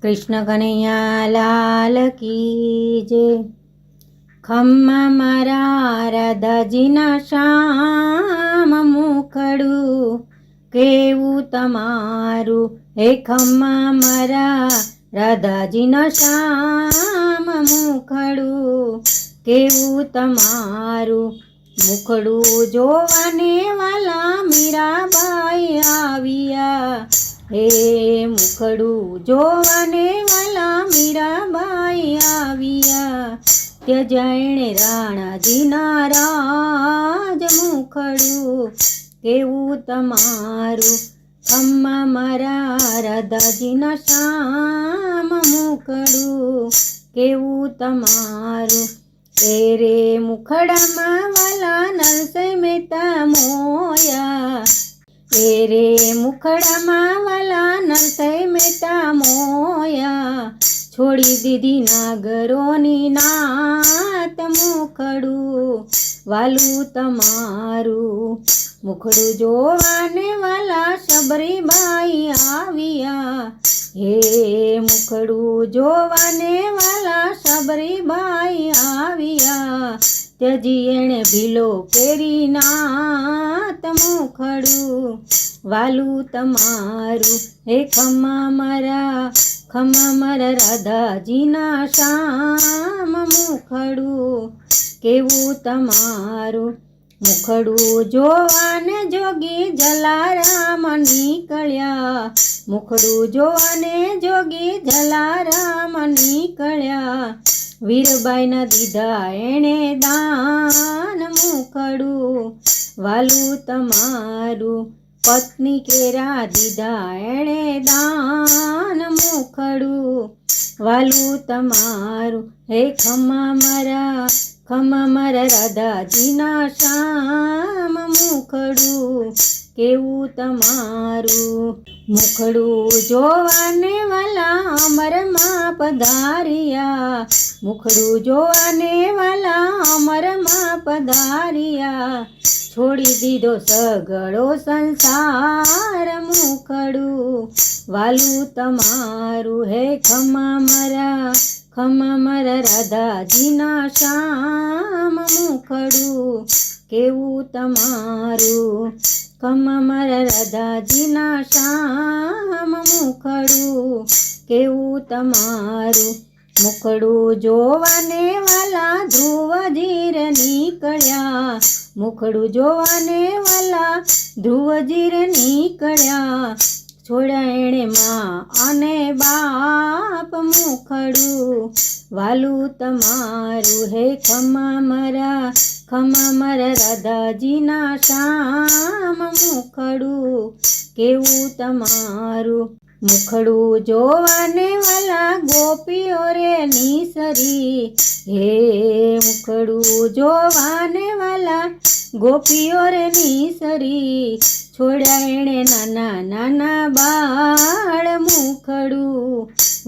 કૃષ્ણ કનૈયા લાલ કી જય। ખમ્મા મારા રાધાજીના શ્યામ મુખડું કેવું તમારું, હે ખમ્મા મારા રાધાજીના શ્યામ મુખડું કેવું તમારું। મુખડું જોવાને વાલા મીરાબાઈ આવ્યા, હે મુખડું જોવાને વાલા મીરાબાઈ આવ્યા। ત્યાં એણે રાણાજીના રાજ મુખડું કેવું તમારું, ખમ્મા મારા રાધાજીના શ્યામ મુખડું કેવું તમારું। તેરે મુખડામાં વાલા નરસિંહ મહેતા મોયા, તેરે મુખડામાં વાલા નરસિંહ મહેતા મોયા। છોડી દીધી નાગરોની નાત મુખડું વાલું તમારું। મુખડું જોવાને વાલા શબરીબાઈ આવ્યા, હે મુખડું જોવાને વાલા શબરીબાઈ આવ્યા। ત્યજી એણે ભીલો કેરી નાત મુખડું વાલું તમારું, હે ખમ્મા મારા રાધાજીના શ્યામ મુખડું કેવું તમારું। મુખડું જોવાને જોગી જલારામ નીકળ્યા, મુખડું જોવાને જોગી જલારામ નીકળ્યા। વીરબાઈના દીધા એણે દાન મુખડું વાલું તમારું। પત્ની કેરા દીધા એણે દાન મુખડું વાલું તમારું, હે ખમ્મા મારા રાધાજીના શ્યામ મુખડું કેવું તમારું। મુખડું જોવાને વાલા અમરમાં પધાર્યા, મુખડું જોવાને વાલા અમરમાં પધાર્યા। છોડી દીધો સગળો સંસાર મુખડું વાલું તમારું, હે ખમ્મા મારા રાધાજીના શ્યામ મુખડું કેવું તમારું। ખમ્મા મારા રાધાજીના શ્યામ મુખડું કેવું તમારું। મુખડું જોવાને વાલા ધ્રુવજીર નીકળ્યા, મુખડું જોવાને વાલા ધ્રુવજીર નીકળ્યા। છોડ્યા એણે માં અને બાપ મુખડું વાલું તમારું, હે ખમ્મા મારા રાધાજીના શ્યામ મુખડું કેવું તમારું। મુખડું જોવાને વાલા ગોપીઓ રે નીસરી, હે મુખડું જોવાને વાલા ગોપીઓ રે નીસરી। છોડ્યા એણે નાના નાના બાળ મુખડું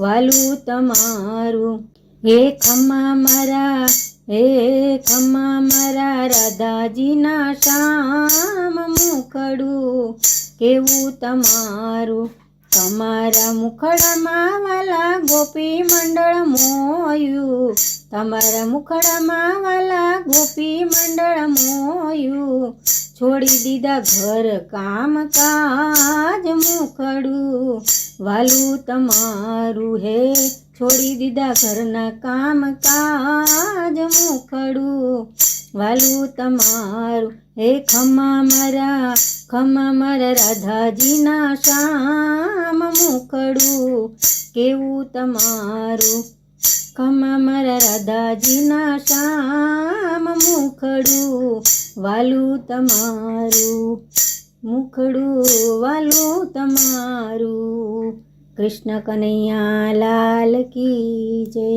વાલું તમારું, હે ખમ્મા મારા રાધાજીના શ્યામ મુખડું કેવું તમારું। તમારા મુખડામાં વાલા ગોપી મંડળ મોયું, તમારા મુખડામાં વાલા ગોપી મંડળ મોયું। છોડી દીધા ઘર કામ કાજ મુખડું વાલું તમારું, હે છોડી દીધા ઘરના કામ કાજ મુખડું વાલું તમારું, હે ખમ્મા મારા રાધાજીના શ્યામ મુખડું કેવું તમારું। ખમ્મા મારા રાધાજીના શ્યામ મુખડું વાલું તમારું, મુખડું વાલું તમારું। કૃષ્ણ કનૈયા લાલ કી જય।